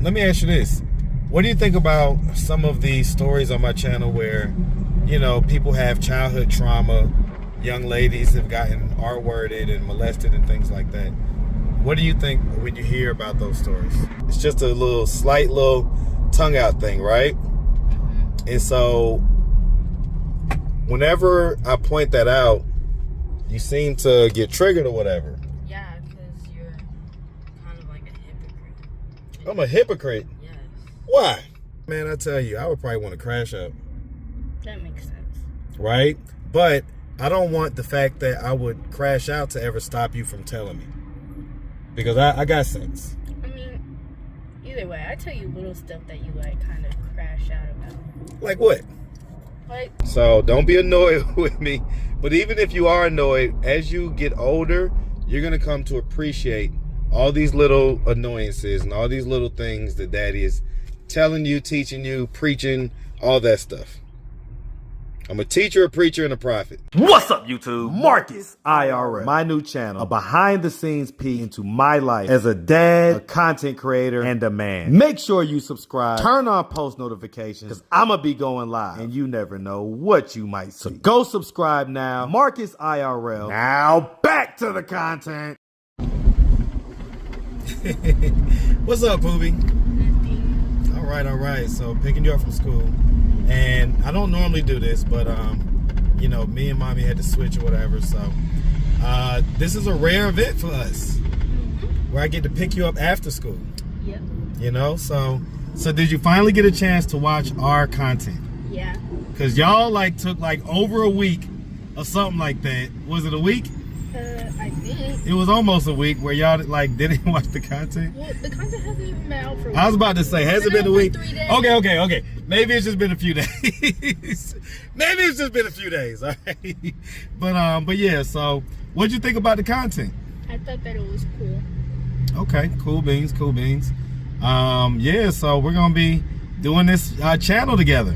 let me ask you this. What do you think about some of the stories on my channel where, you know, people have childhood trauma, young ladies have gotten R-worded and molested and things like that? What do you think when you hear about those stories? It's just a slight little tongue out thing, right? And so whenever I point that out, you seem to get triggered or whatever. Yeah, because you're kind of like a hypocrite. I'm a hypocrite? Yes. Why? Man, I tell you, I would probably want to crash out. That makes sense. Right? But I don't want the fact that I would crash out to ever stop you from telling me. Because I got sense. I mean, either way, I tell you little stuff that you like kind of crash out about. Like what? Like, so don't be annoyed with me. But even if you are annoyed, as you get older, you're going to come to appreciate all these little annoyances and all these little things that Daddy is telling you, teaching you, preaching, all that stuff. I'm a teacher, a preacher, and a prophet. What's up, YouTube? Marcus IRL. My new channel, a behind-the-scenes peek into my life as a dad, a content creator, and a man. Make sure you subscribe, turn on post notifications, because I'm going to be going live, and you never know what you might see. So go subscribe now. Marcus IRL. Now, back to the content. What's up, Poobie? All right. So picking you up from school. And I don't normally do this, but, you know, me and Mommy had to switch or whatever. So this is a rare event for us where I get to pick you up after school. Yep. You know, so did you finally get a chance to watch our content? Yeah. Because y'all took over a week or something like that. Was it a week? I think. It was almost a week where y'all didn't watch the content. Well, the content hasn't even been out for a week. I was about to say, has it been a week? 3 days. Okay. Maybe it's just been a few days. Maybe it's just been a few days. All right. But yeah. So, what'd you think about the content? I thought that it was cool. Okay, cool beans. Yeah. So we're gonna be doing this channel together,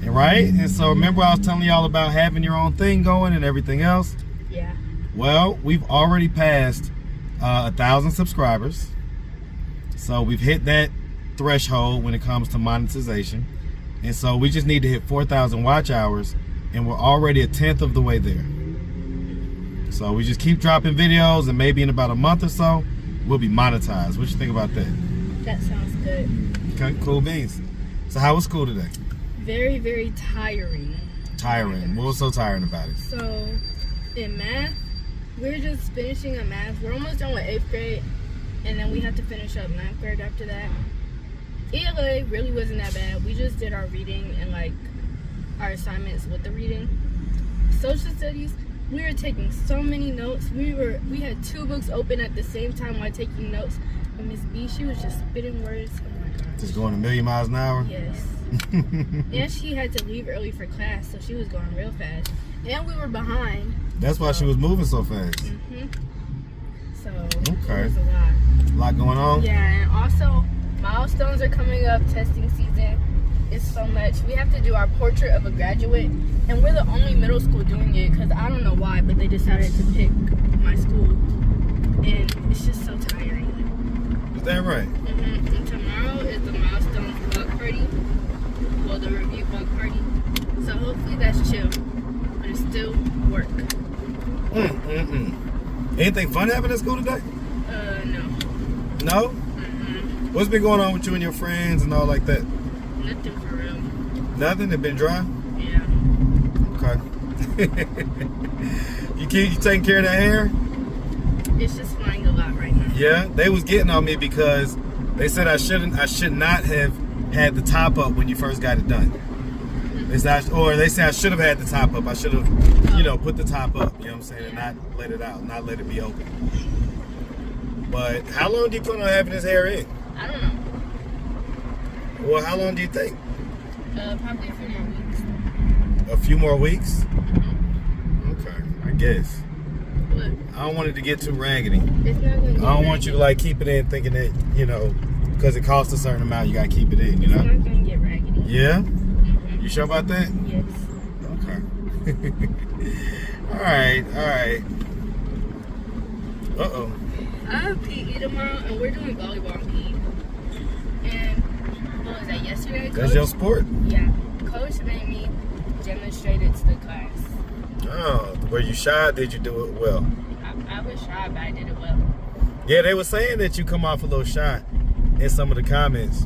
right? And so remember, I was telling y'all about having your own thing going and everything else. Yeah. Well, we've already passed 1,000 subscribers. So we've hit that threshold when it comes to monetization. And so we just need to hit 4,000 watch hours, and we're already a 10th of the way there. So we just keep dropping videos, and maybe in about a month or so, we'll be monetized. What you think about that? That sounds good. Okay, cool beans. So how was school today? Very, very tiring. Tiring. What was so tiring about it? So, in math, we're just finishing up math. We're almost done with 8th grade, and then we have to finish up 9th grade after that. ELA really wasn't that bad. We just did our reading and our assignments with the reading. Social studies, we were taking so many notes. We had 2 books open at the same time while taking notes. And Miss B, she was just spitting words. Oh my gosh. Just going a million miles an hour? Yes. And she had to leave early for class, so she was going real fast. And we were behind. That's why she was moving so fast. So, okay. It was a lot going on? Yeah, and also, milestones are coming up, testing season. It's so much. We have to do our portrait of a graduate, and we're the only middle school doing it, because I don't know why, but they decided to pick my school. And it's just so tiring. Is that right? And tomorrow is the milestones bug party. Well, the review bug party. So hopefully that's chill. But it's still work. Anything fun happen at school today? No. No? What's been going on with you and your friends and all like that? Nothing for real. Nothing? It been dry? Yeah. Okay. You taking care of that hair? It's just flying a lot right now. Yeah, they was getting on me because they said I should not have had the top up when you first got it done. They said I should have had the top up. I should have, put the top up. You know what I'm saying, and not let it out, not let it be open. But how long do you plan on having this hair in? I don't know. Well, how long do you think? Probably a few more weeks. A few more weeks? Okay, I guess. What? I don't want it to get too raggedy. It's not going to I don't want you to keep it in thinking that, because it costs a certain amount, you got to keep it in, It's not going to get raggedy. Yeah? You sure about that? Yes. Okay. All right. Uh-oh. I have PE tomorrow, and we're doing volleyball PE. But yesterday, That's your sport. Yeah, coach made me demonstrate it to the class. Oh, were you shy? Did you do it well? I was shy, but I did it well. Yeah, they were saying that you come off a little shy in some of the comments.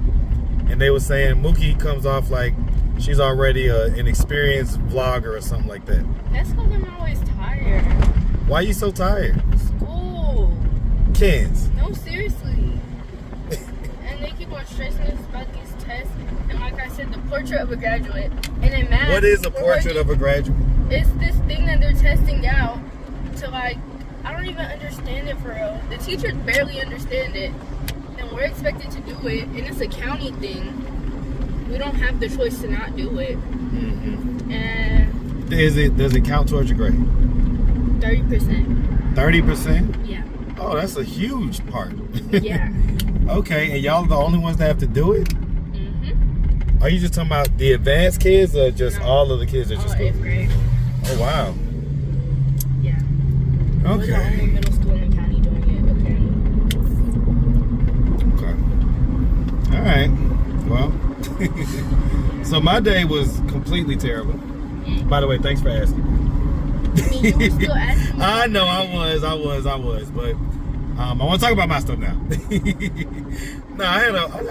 And they were saying Mookie comes off like she's already an experienced vlogger or something like that. That's because I'm always tired. Why are you so tired? School. Kens. No, seriously. And they keep on stressing us about these tests. And like I said, the portrait of a graduate. And in math. What is a portrait of a graduate? It's this thing that they're testing out to like, I don't even understand it for real. The teachers barely understand it. And we're expected to do it. And it's a county thing. We don't have the choice to not do it. Mm-hmm. And Does it count towards your grade? 30%. 30%? Yeah. Oh, that's a huge part. Yeah. Okay, and y'all are the only ones that have to do it? Mm-hmm. Are you just talking about the advanced kids or just No, all of the kids at your all school? 8th grade. Oh, wow. Yeah. We're the only Okay. middle school in the county doing it, apparently. Okay. All right. Well, so my day was completely terrible. By the way, thanks for asking. I mean, you were still asking me. I know I was, but I want to talk about my stuff now. No, I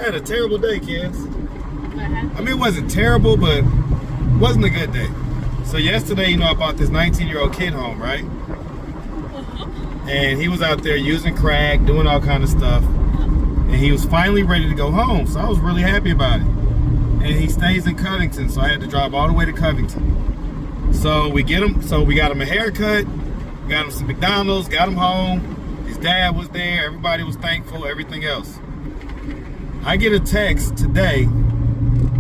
had a terrible day, kids. What happened? I mean, it wasn't terrible, but it wasn't a good day. So yesterday, I bought this 19-year-old kid home, right? And he was out there using crack, doing all kind of stuff. And he was finally ready to go home, so I was really happy about it. And he stays in Covington, so I had to drive all the way to Covington. So we got him a haircut, got him some McDonald's, got him home. His dad was there, everybody was thankful, everything else. I get a text today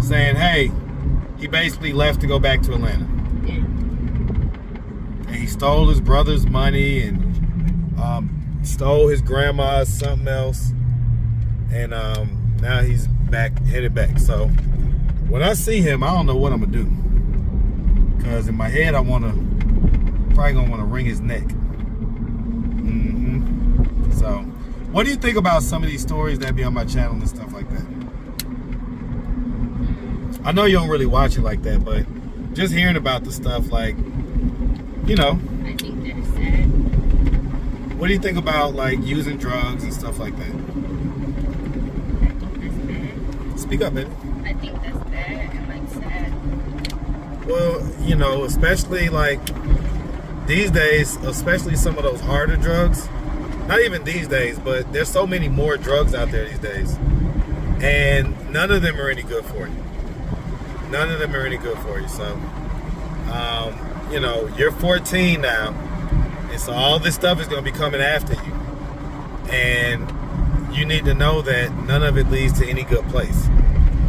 saying, hey, he basically left to go back to Atlanta. Yeah. And he stole his brother's money and stole his grandma's something else. And now he's headed back. So when I see him, I don't know what I'm gonna do. Cause in my head, probably gonna want to wring his neck. Mm-hmm. So, what do you think about some of these stories that be on my channel and stuff like that? I know you don't really watch it like that, but just hearing about the stuff, like, I think they're sad. what do you think about like using drugs and stuff like that? I think that's bad. Speak up, baby. I think that's bad and like sad. Well, especially like these days, especially some of those harder drugs. Not even these days, but there's so many more drugs out there these days. And none of them are any good for you. None of them are any good for you. So, you're 14 now. And so all this stuff is going to be coming after you. And you need to know that none of it leads to any good place.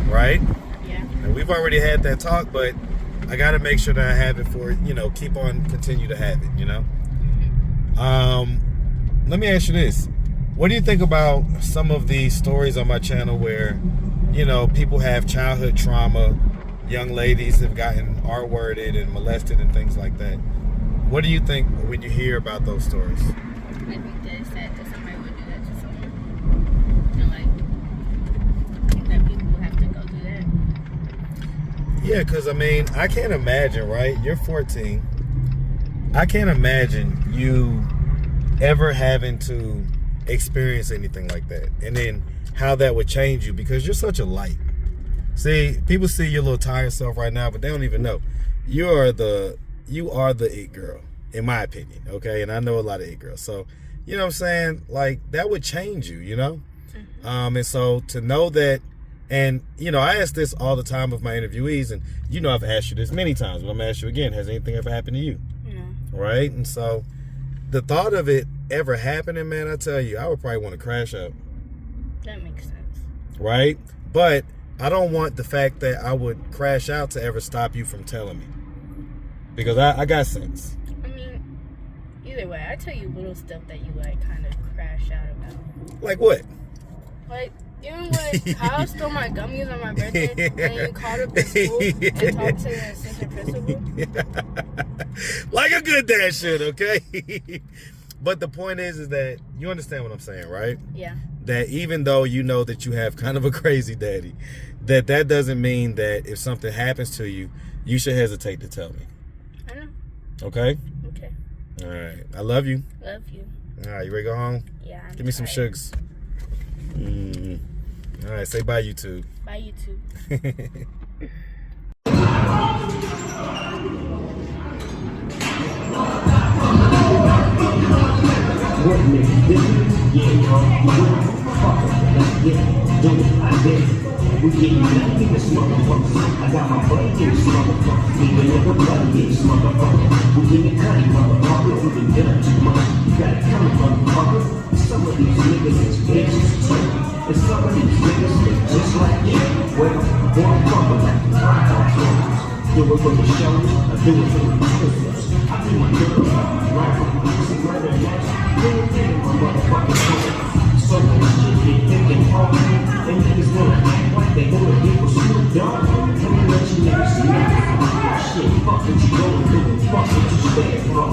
Right? Yeah. And we've already had that talk, but I got to make sure that I have it for, continue to have it, Let me ask you this. What do you think about some of the stories on my channel where, people have childhood trauma, young ladies have gotten R-worded and molested and things like that? What do you think when you hear about those stories? I think that it's sad that somebody would do that to someone. And like, that people have to go through that. Yeah, because I can't imagine, right? You're 14. I can't imagine you ever having to experience anything like that. And then how that would change you because you're such a light. See, people see your little tired self right now, but they don't even know. You are the it girl, in my opinion, okay? And I know a lot of it girls. So, you know what I'm saying? Like, that would change you, Mm-hmm. And so to know that, and, I ask this all the time with my interviewees, and I've asked you this many times, but I'm going to ask you again, has anything ever happened to you? No. Right? And so the thought of it ever happening, man, I tell you, I would probably want to crash out. That makes sense. Right? But I don't want the fact that I would crash out to ever stop you from telling me. Because I got sense. I mean, either way, I tell you little stuff that you like kind of crash out about. Like what? Like, even when Kyle stole my gummies on my birthday and you called up the school and talked to the assistant principal. Like a good dad should, okay? But the point is that you understand what I'm saying, right? Yeah. That even though you know that you have kind of a crazy daddy, that doesn't mean that if something happens to you, you should hesitate to tell me. I know. Okay? Okay. All right. I love you. Love you. All right, you ready to go home? Yeah. Give me some sugars. All right, say bye, YouTube. Bye, YouTube. What makes difference? Yeah, y'all, you will. Fuck it, let's get it. Do it, I did it. We getting nothing in this motherfucker. I got my buddy in this motherfucker. Even if the blood in this motherfucker. We getting cutty, motherfucker. We been done too much. You got it coming, motherfucker. Some of these niggas is bitches too. And some of these niggas look just like you. Well, one fucker like to ride on clothes. Do it for the show, I do it for the business. I do my girl, right for the music, right and yes. Do it for my motherfucking soul. So much shit get thinking hard. And niggas wanna act like they wanna get with Snoop Dogg. Let me let you niggas know. Shit, fuck what you going through and fuck what you stand for.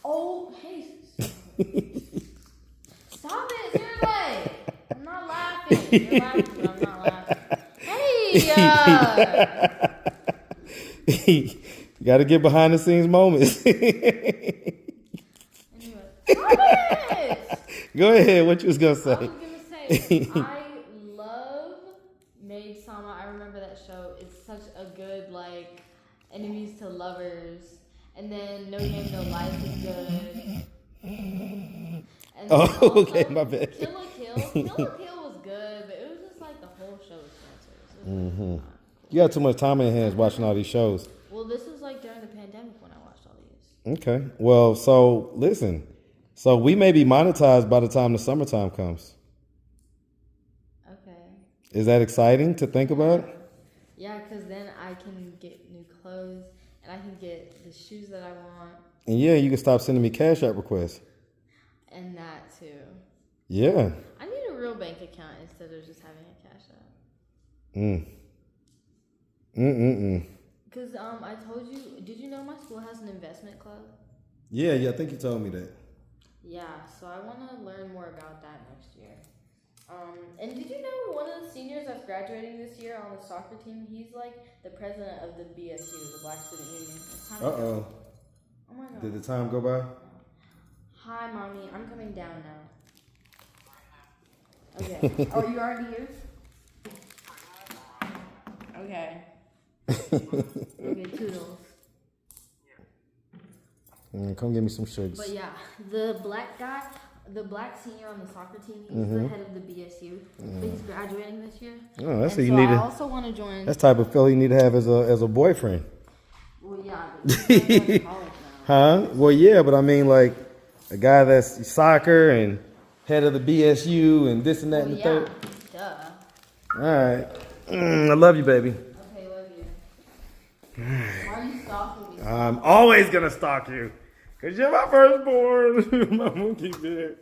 Oh, hey. Stop it, seriously. I'm not laughing. You're laughing, but I'm not laughing. Hey, You got to get behind the scenes moments. anyway. Stop it. Go ahead. What you was going to I say? was gonna say, I love Maid Sama. I remember that show. It's such a good, like, enemies to lovers. And then No Game No Life is good. And then also, Okay, my bad. Kill la Kill. Kill la Kill was good, but it was just like the whole show was cancerous. You got too much time in your hands watching all these shows. Well, this was like during the pandemic when I watched all these. Okay. Well, so listen. So we may be monetized by the time the summertime comes. Okay. Is that exciting to think about? Yeah, because then I can get new clothes and I can get the shoes that I want And yeah, you can stop sending me Cash App requests. and that too. Yeah. I need a real bank account instead of just having a Cash App. Because I told you, did you know my school has an investment club? Yeah, I think you told me that. Yeah, so I want to learn more about that next year. And did you know one of the seniors that's graduating this year on the soccer team, he's like the president of the BSU, the Black Student Union. It's time to go. Uh-oh. Oh my God. Did the time go by? Hi, Mommy. I'm coming down now. Okay. Oh, you already here? Okay. Okay, toodles. Come get me some sugar. But yeah, the black guy, the black senior on the soccer team, he's the head of the BSU. But he's graduating this year. Oh, that's And what you so need I to. also want to join. That's the type of fella you need to have as a boyfriend. Well, yeah, but he's going to college now. Huh? Well, yeah, but I mean, like a guy that's soccer and head of the BSU and this and that and the third. Duh. All right. I love you, baby. Okay, love you. Why are you stalking me? I'm always gonna stalk you, cause you're my firstborn. You're my monkey bear.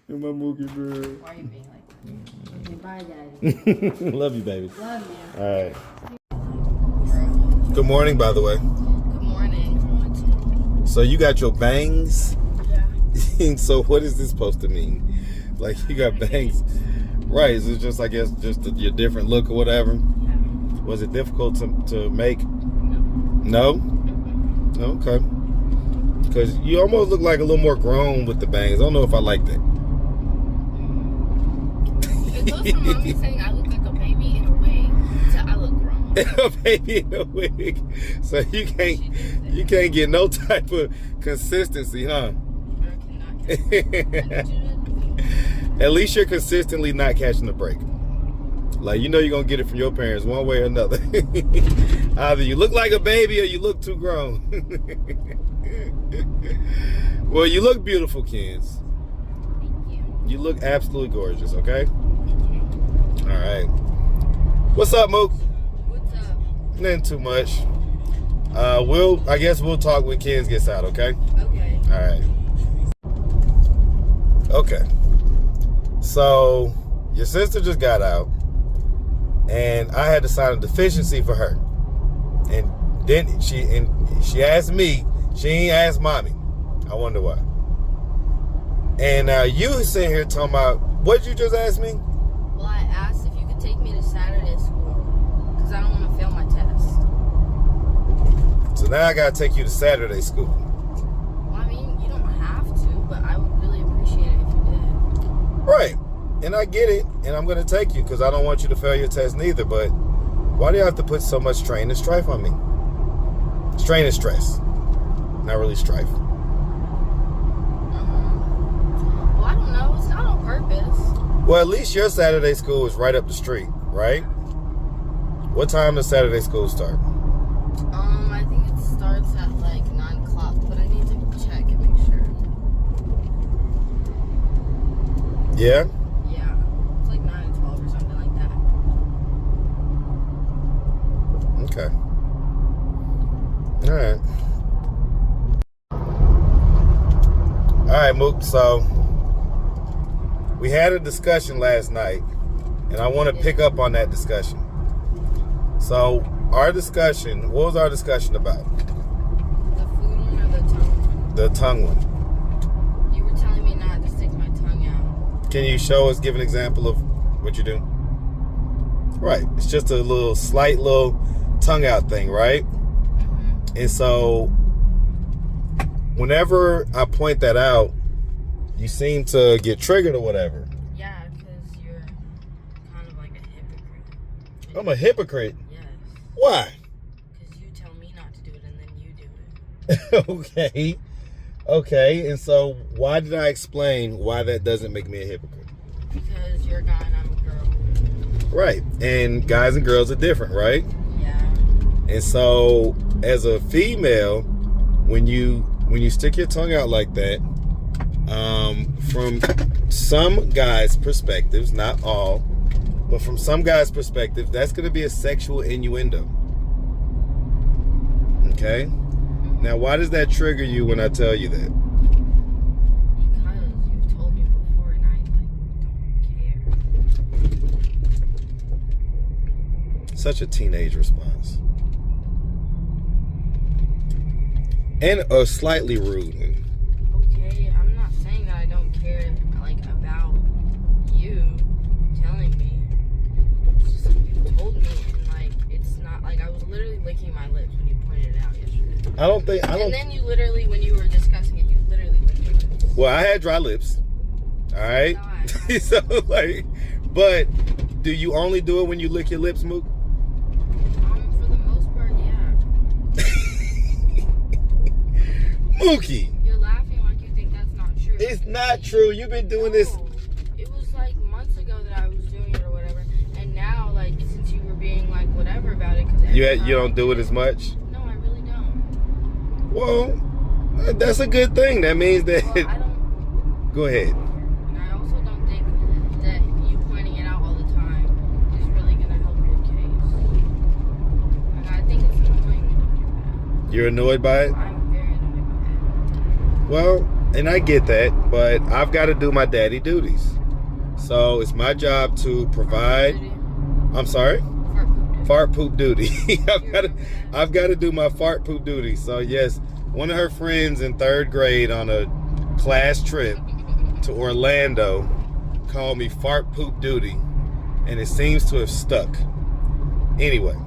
You're my monkey bear. Why are you being like that? Okay, bye, Daddy. Love you, baby. Love you. All right. Good morning, by the way. Good morning. So you got your bangs. Yeah. So what is this supposed to mean? Like you got bangs, right? Is it just, I guess, just your different look or whatever? Yeah. Was it difficult to make? No. Okay. Because you almost look like a little more grown with the bangs. I don't know if I like that. It goes from mommy saying I look like a baby in a wig to I look grown. A baby in a wig. So you can't get no type of consistency, huh? At least you're consistently not catching the break. Like, you know you're going to get it from your parents one way or another. Either you look like a baby or you look too grown. Well, you look beautiful, Kens. Thank you. You look absolutely gorgeous, okay? All right. What's up, Mook? What's up? Nothing too much. I guess we'll talk when Kens gets out, okay? Okay. All right. Okay. So your sister just got out, and I had to sign a deficiency for her. And then she asked me. She ain't asked mommy. I wonder why. And now you sitting here talking about, what did you just ask me? Well, I asked if you could take me to Saturday school because I don't want to fail my test. So now I gotta take you to Saturday school. Well, I mean, you don't have to, but I would really appreciate it if you did. Right. And I get it, and I'm gonna take you because I don't want you to fail your test neither. But why do you have to put so much strain and strife on me? Strain and stress, not really strife. Well, I don't know. It's not on purpose. Well, at least your Saturday school is right up the street, right? What time does Saturday school start? I think it starts at like 9 o'clock, but I need to check and make sure. Yeah? Yeah, it's like 9 and 12 or something like that. Okay. All right. All right, Mook. So we had a discussion last night, and I want to pick up on that discussion. So our discussion, what was our discussion about? The food one or the tongue one? The tongue one. You were telling me not to stick my tongue out. Can you show us, give an example of what you do? Right. It's just a slight little tongue out thing, right? Mm-hmm. And so whenever I point that out, you seem to get triggered or whatever. Yeah, because you're kind of like a hypocrite. I'm a hypocrite. Yes. Why? Because you tell me not to do it and then you do it. Okay. And so why did I explain why that doesn't make me a hypocrite? Because you're a guy and I'm a girl. Right. And guys and girls are different, right? Yeah. And so as a female, when you stick your tongue out like that, from some guys' perspectives, not all, but from some guys' perspective, that's going to be a sexual innuendo. Okay? Now, why does that trigger you when I tell you that? Because you've told me before and I don't care. Such a teenage response. And a slightly rude one. Okay, I'm not saying that I don't care, like, about you telling me. It's just like you told me, and, like, it's not, like, I was literally licking my lips when you pointed it out yesterday. And then you literally, when you were discussing it, you literally licked your lips. Well, I had dry lips. All right? So, like, but do you only do it when you lick your lips, Mook? For the most part, yeah. Mookie. You're laughing like you think that's not true. It's not true. You've been doing this. It was like months ago that I was doing it or whatever, and now, like, since you were being like whatever about it, because You don't do it as much? No, I really don't. Well, that's a good thing. That means that. Well, I don't. Go ahead. And I also don't think that you pointing it out all the time is really gonna help your case. Like, I think it's annoying when you do that. You're annoyed by it? I'm very annoyed by it. Well, and I get that, but I've got to do my daddy duties. So it's my job to provide. I'm sorry? Fart poop duty. I've got to do my fart poop duty. So yes, one of her friends in 3rd grade on a class trip to Orlando called me fart poop duty, and it seems to have stuck. Anyway,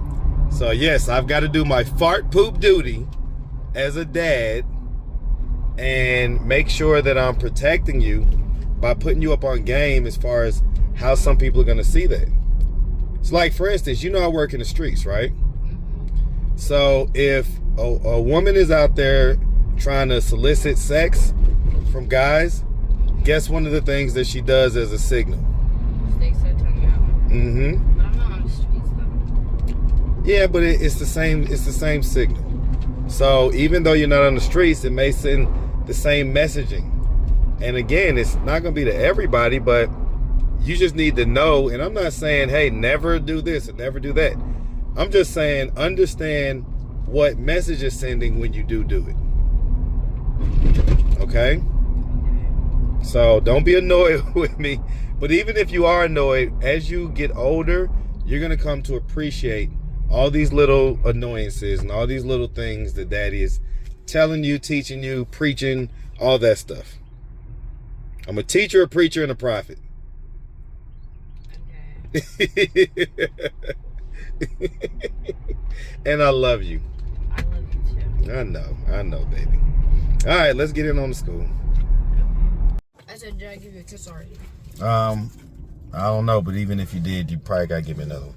so yes, I've got to do my fart poop duty as a dad and make sure that I'm protecting you by putting you up on game as far as how some people are going to see that. It's like, for instance, you know I work in the streets, right? So if a woman is out there trying to solicit sex from guys, guess one of the things that she does as a signal? Sticks her tongue out. Mm-hmm. But I'm not on the streets though. Yeah, but it's the same. It's the same signal. So even though you're not on the streets, it may send the same messaging. And again, it's not going to be to everybody, but you just need to know. And I'm not saying, hey, never do this and never do that. I'm just saying, understand what message is sending when you do it. Okay? So don't be annoyed with me. But even if you are annoyed, as you get older, you're going to come to appreciate all these little annoyances and all these little things that daddy is telling you, teaching you, preaching, all that stuff. I'm a teacher, a preacher, and a prophet. Okay. And I love you. I love you too. I know, baby. All right, let's get in on the school. I said, did I give you a kiss already? I don't know, but even if you did, you probably gotta give me another one.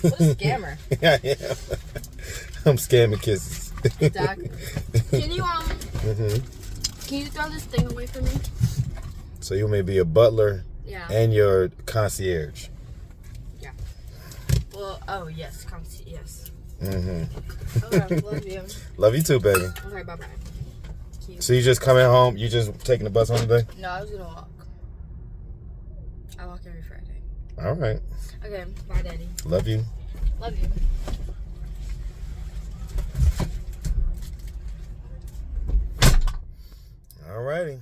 What a scammer. Yeah, yeah. I'm scamming kisses. Exactly. Can you Mm-hmm. can you throw this thing away from me? So you may be a butler Yeah. and your concierge. Yeah. Well, oh yes, yes. Mm-hmm. Okay, love you. Love you too, baby. Okay, bye bye. So you just coming home? You just taking the bus home today? No, I was gonna walk. I walk every Friday. All right. Okay, bye, Daddy. Love you. Love you. All righty.